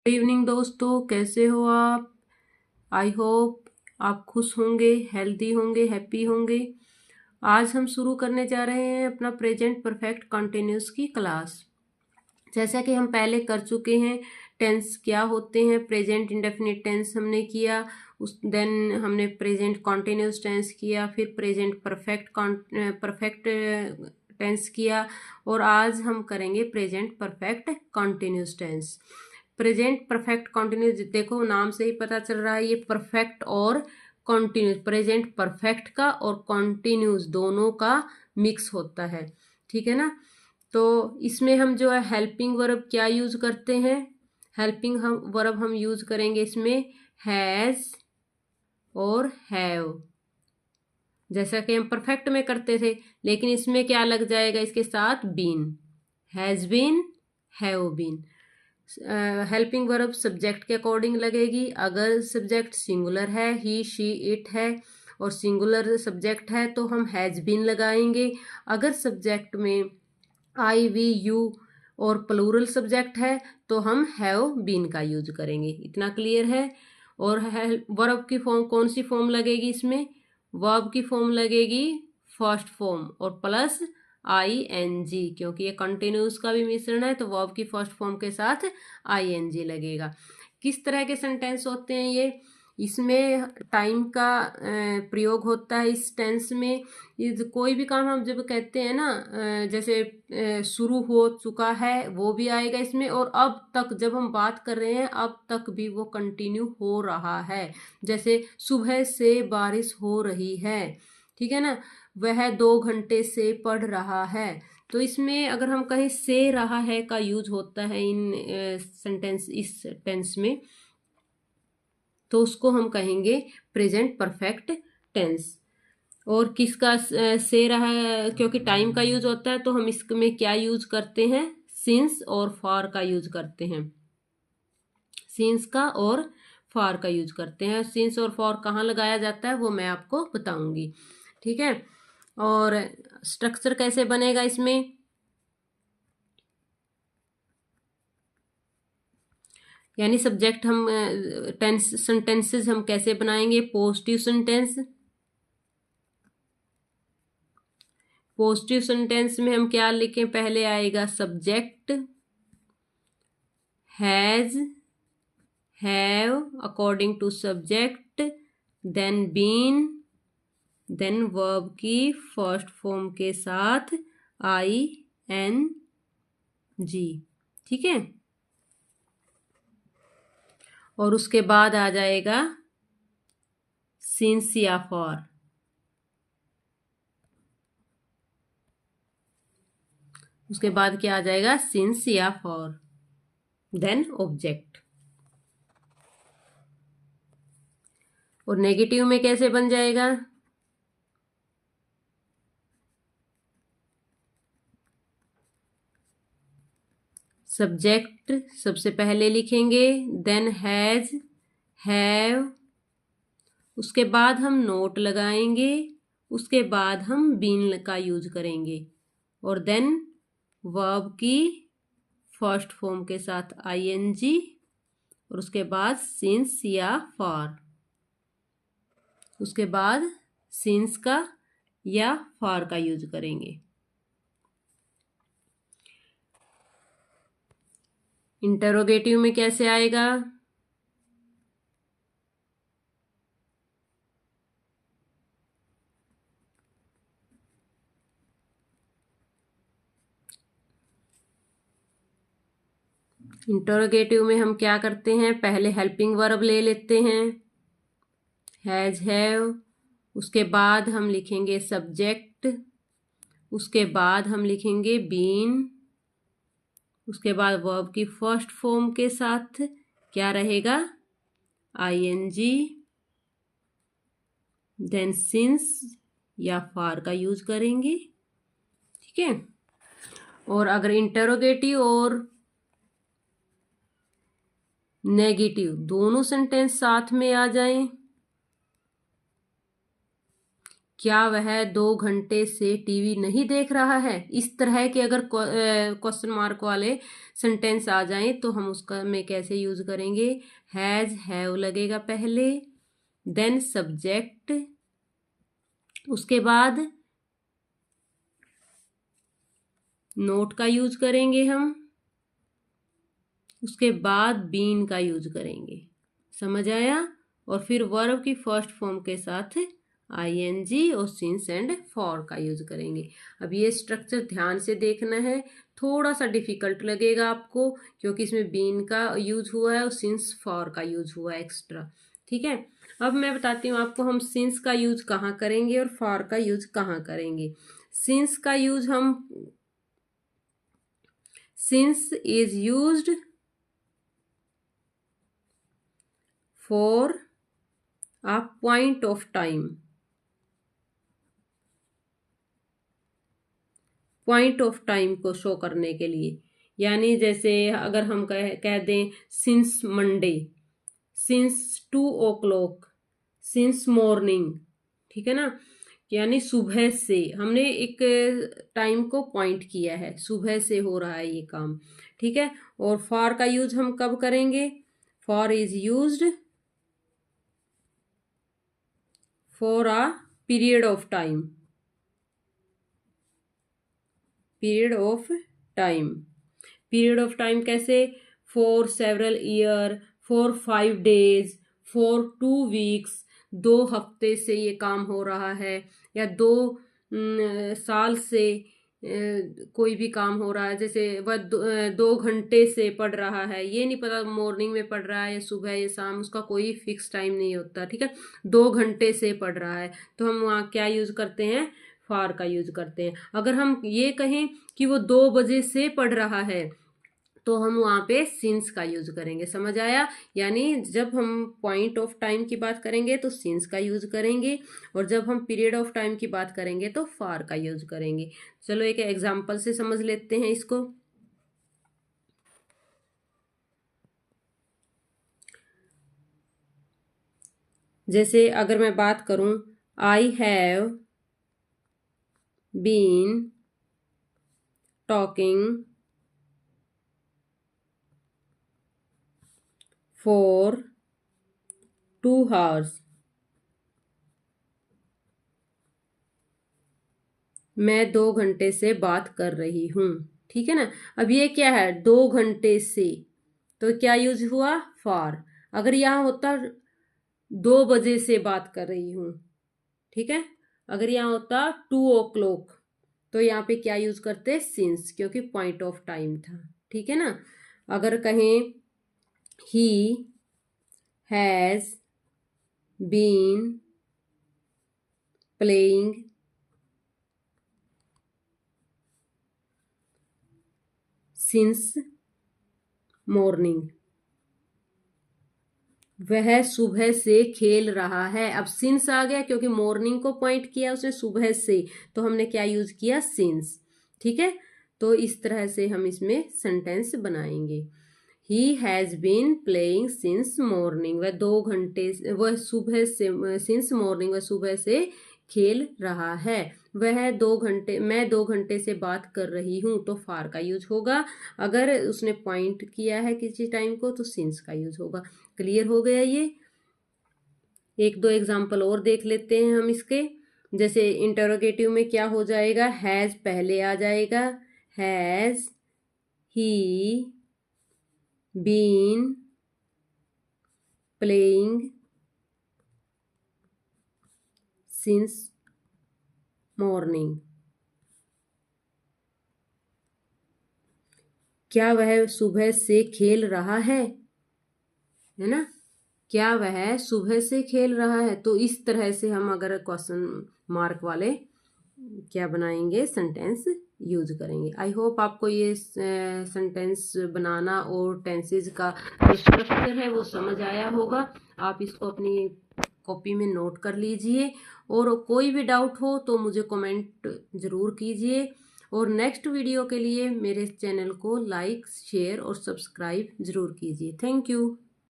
Good evening दोस्तों, कैसे हो आप। आई होप आप खुश होंगे, हेल्दी होंगे, हैप्पी होंगे। आज हम शुरू करने जा रहे हैं अपना प्रेजेंट परफेक्ट कंटिन्यूस की क्लास। जैसा कि हम पहले कर चुके हैं, टेंस क्या होते हैं, प्रेजेंट इंडेफिनिट टेंस हमने किया, उस देन हमने प्रेजेंट कॉन्टिन्यूस टेंस किया, फिर प्रेजेंट परफेक्ट टेंस किया, और आज हम करेंगे present perfect continuous tense. Present perfect continuous, देखो नाम से ही पता चल रहा है, ये परफेक्ट और कॉन्टिन्यूस, प्रेजेंट परफेक्ट का और कॉन्टिन्यूस दोनों का मिक्स होता है, ठीक है ना। तो इसमें हम जो है हेल्पिंग वर्ब क्या यूज करते हैं, हेल्पिंग हम वर्ब हम यूज करेंगे इसमें हैज और हैव, जैसा कि हम परफेक्ट में करते थे। लेकिन इसमें क्या लग जाएगा, इसके साथ been, has been, have been. Helping verb subject के अकॉर्डिंग लगेगी। अगर सब्जेक्ट सिंगुलर है, ही शी इट है, और सिंगुलर सब्जेक्ट है तो हम हैज बीन लगाएंगे। अगर सब्जेक्ट में आई वी यू और प्लूरल सब्जेक्ट है तो हम हैव बीन का यूज करेंगे। इतना क्लियर है। और वर्ब की फॉर्म कौन सी फॉर्म लगेगी इसमें, वर्ब की फॉर्म लगेगी फर्स्ट फॉर्म और प्लस आई एन जी, क्योंकि ये कंटिन्यूस का भी मिश्रण है तो वर्ब की फर्स्ट फॉर्म के साथ आई एन जी लगेगा। किस तरह के सेंटेंस होते हैं ये, इसमें टाइम का प्रयोग होता है इस टेंस में। ये कोई भी काम हम जब कहते हैं ना, जैसे शुरू हो चुका है वो भी आएगा इसमें, और अब तक जब हम बात कर रहे हैं अब तक भी वो कंटिन्यू हो रहा है। जैसे सुबह से बारिश हो रही है, ठीक है ना, वह 2 घंटे से पढ़ रहा है। तो इसमें अगर हम कहें से रहा है का यूज होता है इन सेंटेंस, इस टेंस में, तो उसको हम कहेंगे प्रेजेंट परफेक्ट टेंस। और किसका से रहा है, क्योंकि टाइम का यूज होता है तो हम इसमें क्या यूज करते हैं, सिंस और फॉर का यूज करते हैं। सिंस का और फॉर का यूज करते हैं। सिंस और फॉर कहाँ लगाया जाता है वो मैं आपको बताऊंगी, ठीक है। और स्ट्रक्चर कैसे बनेगा इसमें, यानी सब्जेक्ट हम टेंस सेंटेंसेस हम कैसे बनाएंगे। पॉजिटिव सेंटेंस, पॉजिटिव सेंटेंस में हम क्या लिखें, पहले आएगा subject, has, have according to subject, then been, then verb की फर्स्ट फॉर्म के साथ आई एन जी, ठीक है। और उसके बाद आ जाएगा सिंस या फॉर, उसके बाद क्या आ जाएगा, सिंस या फॉर, देन ऑब्जेक्ट। और नेगेटिव में कैसे बन जाएगा, सब्जेक्ट सबसे पहले लिखेंगे, देन हैज, हैव, उसके बाद हम नोट लगाएंगे, उसके बाद हम बीन का यूज करेंगे, और देन वर्ब की फर्स्ट फॉर्म के साथ आईएनजी, और उसके बाद सिंस या फॉर, उसके बाद सिंस का या फॉर का यूज करेंगे। इंटरोगेटिव में कैसे आएगा, इंटरोगेटिव में हम क्या करते हैं, पहले हेल्पिंग वर्ब ले लेते हैं, हैज, हैव, उसके बाद हम लिखेंगे सब्जेक्ट, उसके बाद हम लिखेंगे बीन, उसके बाद वर्ब की फर्स्ट फॉर्म के साथ क्या रहेगा, आईएनजी, देन सिंस या फॉर का यूज करेंगे, ठीक है। और अगर इंटरोगेटिव और नेगेटिव दोनों सेंटेंस साथ में आ जाएं, क्या वह 2 घंटे से टीवी नहीं देख रहा है। इस तरह के अगर क्वेश्चन मार्क वाले सेंटेंस आ जाएं तो हम उसका में कैसे यूज करेंगे। हैज हैव लगेगा पहले, देन सब्जेक्ट, उसके बाद नोट का यूज करेंगे हम, उसके बाद बीन का यूज करेंगे। समझ आया। और फिर वर्ब की फर्स्ट फॉर्म के साथ आईएनजी और सिंस एंड फॉर का यूज करेंगे। अब ये स्ट्रक्चर ध्यान से देखना है, थोड़ा सा डिफिकल्ट लगेगा आपको क्योंकि इसमें बीन का यूज हुआ है और सिंस फॉर का यूज हुआ है एक्स्ट्रा। ठीक है, अब मैं बताती हूँ आपको हम सिंस का यूज कहाँ करेंगे और फॉर का यूज कहाँ करेंगे। सिंस का यूज हम since is used for a point of time. Point of time को शो करने के लिए, यानी जैसे अगर हम कह दें since Monday, since 2 o'clock, since morning. ठीक है ना, यानी सुबह से हमने एक टाइम को पॉइंट किया है, सुबह से हो रहा है ये काम। ठीक है, और फॉर का यूज हम कब करेंगे। For is used for a period of time. Period of time, period of time कैसे, for several year, for 5 days, for 2 weeks, 2 हफ्ते से ये काम हो रहा है, या 2 साल से कोई भी काम हो रहा है। जैसे वह 2 घंटे से पढ़ रहा है, ये नहीं पता मॉर्निंग में पढ़ रहा है या सुबह या शाम, उसका कोई फिक्स टाइम नहीं होता। ठीक है, 2 घंटे से पढ़ रहा है तो हम वहाँ क्या यूज करते हैं, फॉर का यूज करते हैं। अगर हम ये कहें कि वो 2 बजे से पढ़ रहा है तो हम वहां पे सिंस का यूज करेंगे। समझ आया। यानी जब हम पॉइंट ऑफ टाइम की बात करेंगे तो सिंस का यूज करेंगे, और जब हम पीरियड ऑफ टाइम की बात करेंगे तो फॉर का यूज करेंगे। चलो एक एग्जांपल से समझ लेते हैं इसको। जैसे अगर मैं बात करूं, I have been talking for 2 hours। मैं 2 घंटे से बात कर रही हूँ। ठीक है ना, अब ये क्या है, 2 घंटे से, तो क्या यूज हुआ, फॉर। अगर यहाँ होता 2 बजे से बात कर रही हूँ, ठीक है, अगर यहाँ होता 2 o'clock तो यहाँ पे क्या यूज करते, सिंस, क्योंकि पॉइंट ऑफ टाइम था। ठीक है ना, अगर कहें he has been playing since morning, वह सुबह से खेल रहा है। अब सिंस आ गया क्योंकि मॉर्निंग को पॉइंट किया उसने सुबह से, तो हमने क्या यूज किया, सिंस। ठीक है, तो इस तरह से हम इसमें सेंटेंस बनाएंगे। He has been playing since morning, वह 2 घंटे, वह सुबह से, सिंस मॉर्निंग, वह सुबह से खेल रहा है। वह 2 घंटे, मैं 2 घंटे से बात कर रही हूँ, तो फार का यूज होगा। अगर उसने पॉइंट किया है किसी टाइम को तो सिंस का यूज होगा। क्लियर हो गया ये। एक दो एग्जाम्पल और देख लेते हैं हम इसके। जैसे इंटरोगेटिव में क्या हो जाएगा, हैज पहले आ जाएगा, has he been playing since morning. क्या वह सुबह से खेल रहा है ना, क्या वह सुबह से खेल रहा है। तो इस तरह से हम अगर क्वेश्चन मार्क वाले क्या बनाएंगे, सेंटेंस यूज करेंगे। आई होप आपको ये सेंटेंस बनाना और टेंसेज का जो स्ट्रक्चर है वो समझ आया होगा। आप इसको अपनी कॉपी में नोट कर लीजिए, और कोई भी डाउट हो तो मुझे कमेंट ज़रूर कीजिए। और नेक्स्ट वीडियो के लिए मेरे चैनल को लाइक, शेयर और सब्सक्राइब ज़रूर कीजिए। Thank you.